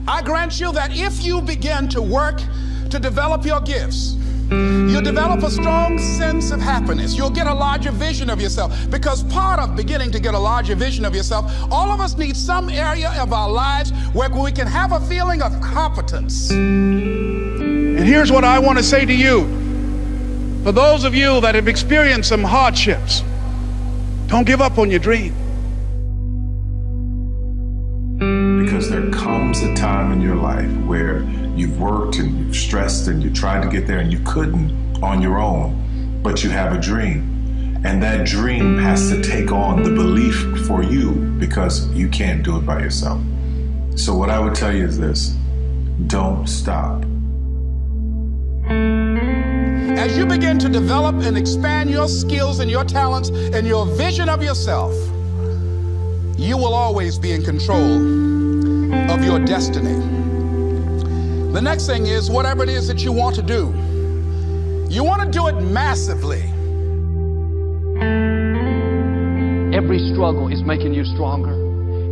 I grant you that if you begin to work to develop your gifts, you'll develop a strong sense of happiness. You'll get a larger vision of yourself, because part of beginning to get a larger vision of yourself, all of us need some area of our lives where we can have a feeling of competence. And here's what I want to say to you. For those of you that have experienced some hardships, don't give up on your dream. Because there comes a time in your life where you've worked and you've stressed and you tried to get there and you couldn't on your own, but you have a dream. And that dream has to take on the belief for you, because you can't do it by yourself. So what I would tell you is this: don't stop. As you begin to develop and expand your skills and your talents and your vision of yourself, you will always be in control of your destiny. The next thing is, whatever it is that you want to do, you want to do it massively. Every struggle is making you stronger.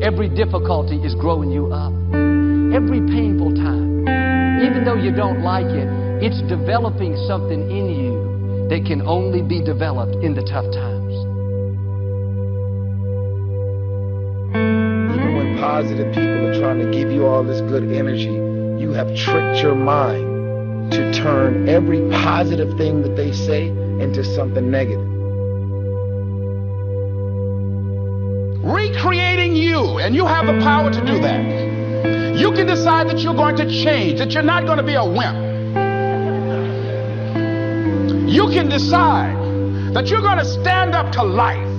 Every difficulty is growing you up. Every painful time, even though you don't like it, it's developing something in you that can only be developed in the tough times. Even when positive people are trying to give you all this good energy, you have tricked your mind to turn every positive thing that they say into something negative. Recreating you, and you have the power to do that. You can decide that you're going to change, that you're not going to be a wimp. You can decide that you're going to stand up to life.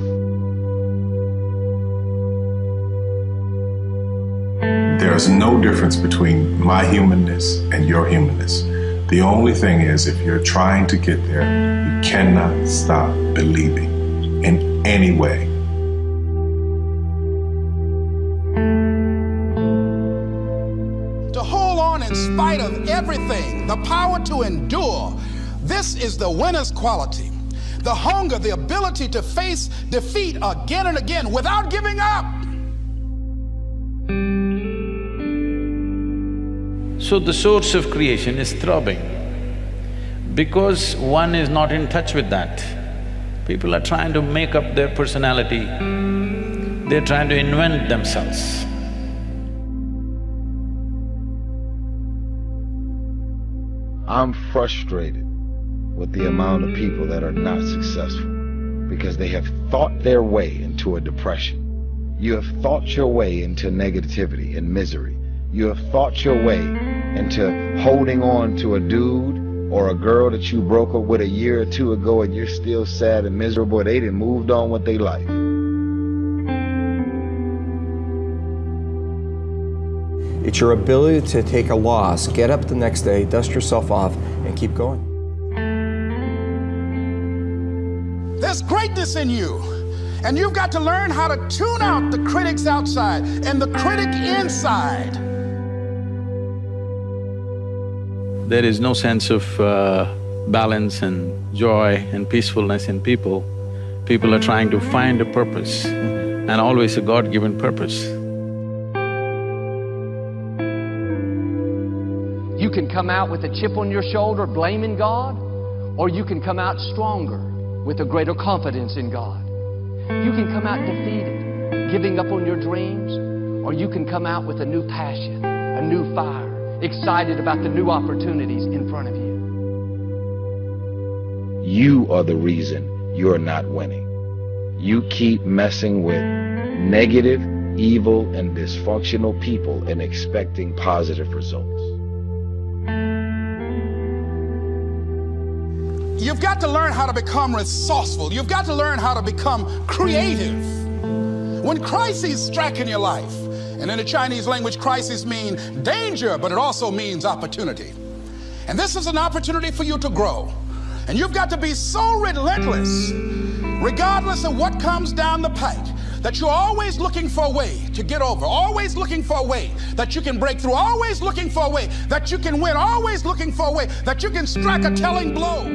There's no difference between my humanness and your humanness. The only thing is, if you're trying to get there, you cannot stop believing in any way. To hold on in spite of everything, the power to endure, this is the winner's quality. The hunger, the ability to face defeat again and again without giving up. So the source of creation is throbbing. Because one is not in touch with that, people are trying to make up their personality, they're trying to invent themselves. I'm frustrated with the amount of people that are not successful because they have thought their way into a depression. You have thought your way into negativity and misery. You have thought your way into holding on to a dude or a girl that you broke up with a year or two ago and you're still sad and miserable. They done moved on with their life. It's your ability to take a loss, get up the next day, dust yourself off, and keep going. There's greatness in you, and you've got to learn how to tune out the critics outside and the critic inside. There is no sense of balance and joy and peacefulness in people. People are trying to find a purpose, and always a God-given purpose. You can come out with a chip on your shoulder blaming God, or you can come out stronger with a greater confidence in God. You can come out defeated, giving up on your dreams, or you can come out with a new passion, a new fire, excited about the new opportunities in front of you. You are the reason you're not winning. You keep messing with negative, evil, and dysfunctional people and expecting positive results. You've got to learn how to become resourceful. You've got to learn how to become creative. When crises strike in your life, and in the Chinese language, crises mean danger, but it also means opportunity. And this is an opportunity for you to grow. And you've got to be so relentless, regardless of what comes down the pike, that you're always looking for a way to get over, always looking for a way that you can break through, always looking for a way that you can win, always looking for a way that you can strike a telling blow.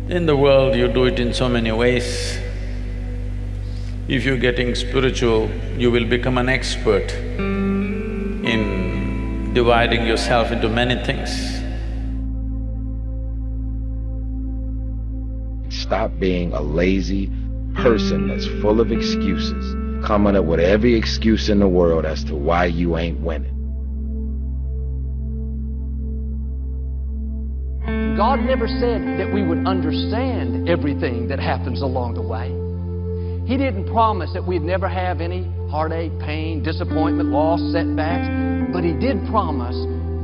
In the world, you do it in so many ways. If you're getting spiritual, you will become an expert in dividing yourself into many things. Stop being a lazy person that's full of excuses, coming up with every excuse in the world as to why you ain't winning. God never said that we would understand everything that happens along the way. He didn't promise that we'd never have any heartache, pain, disappointment, loss, setbacks, but He did promise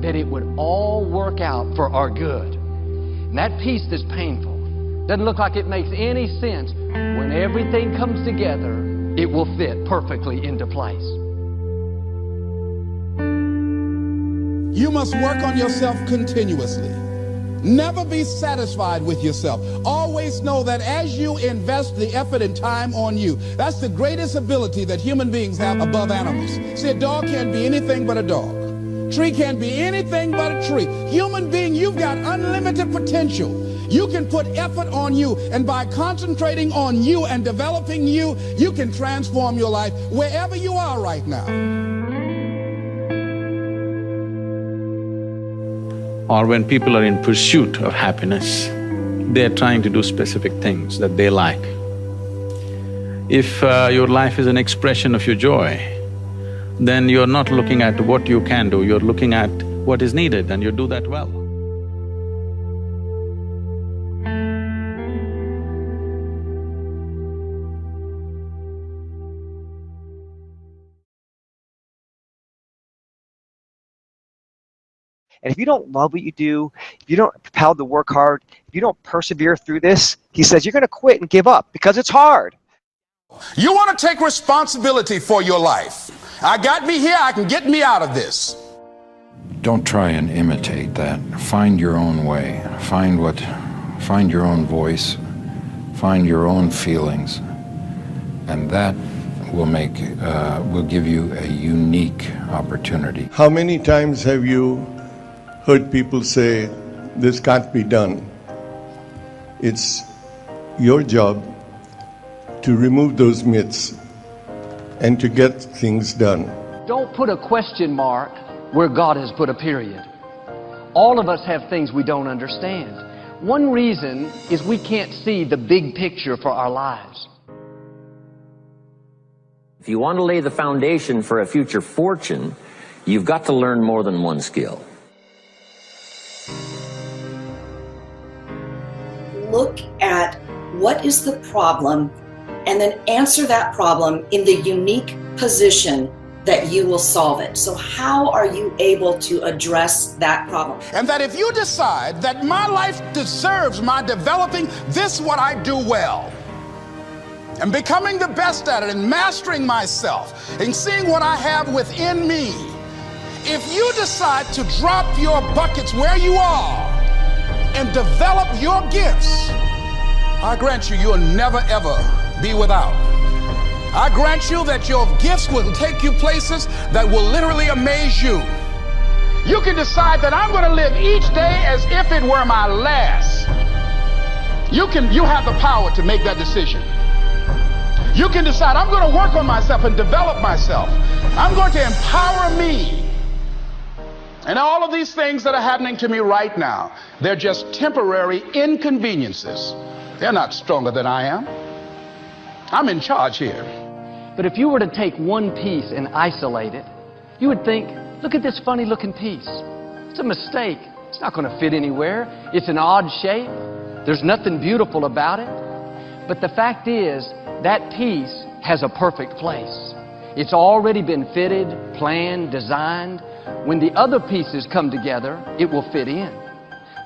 that it would all work out for our good. And that peace that's painful, doesn't look like it makes any sense, when everything comes together, it will fit perfectly into place. You must work on yourself continuously. Never be satisfied with yourself. Always know that as you invest the effort and time on you, that's the greatest ability that human beings have above animals. See, a dog can't be anything but a dog. Tree can't be anything but a tree. Human being, you've got unlimited potential. You can put effort on you, and by concentrating on you and developing you, you can transform your life wherever you are right now. Or when people are in pursuit of happiness, they're trying to do specific things that they like. If your life is an expression of your joy, then you're not looking at what you can do, you're looking at what is needed, and you do that well. And if you don't love what you do, if you don't propel to work hard, if you don't persevere through this, he says you're going to quit and give up because it's hard. You want to take responsibility for your life. I got me here, I can get me out of this. Don't try and imitate that. Find your own way. Find your own voice. Find your own feelings. And that will give you a unique opportunity. How many times have you heard people say, this can't be done? It's your job to remove those myths and to get things done. Don't put a question mark where God has put a period. All of us have things we don't understand. One reason is we can't see the big picture for our lives. If you want to lay the foundation for a future fortune, you've got to learn more than one skill. Look at what is the problem and then answer that problem in the unique position that you will solve it. So how are you able to address that problem? And that if you decide that my life deserves my developing this what I do well, and becoming the best at it and mastering myself and seeing what I have within me, if you decide to drop your buckets where you are and develop your gifts, I grant you, you'll never ever be without. I grant you that your gifts will take you places that will literally amaze you. You can decide that I'm going to live each day as if it were my last. You have the power to make that decision. You can decide, I'm going to work on myself and develop myself. I'm going to empower me. And all of these things that are happening to me right now, they're just temporary inconveniences. They're not stronger than I am. I'm in charge here. But if you were to take one piece and isolate it, you would think, look at this funny looking piece. It's a mistake. It's not going to fit anywhere. It's an odd shape. There's nothing beautiful about it. But the fact is, that piece has a perfect place. It's already been fitted, planned, designed. When the other pieces come together, it will fit in.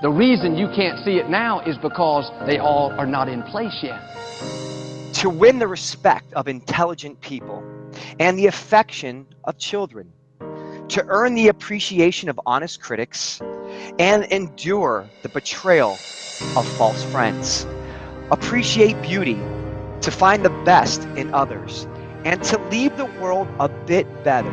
The reason you can't see it now is because they all are not in place yet. To win the respect of intelligent people and the affection of children, to earn the appreciation of honest critics and endure the betrayal of false friends, appreciate beauty, to find the best in others, and to leave the world a bit better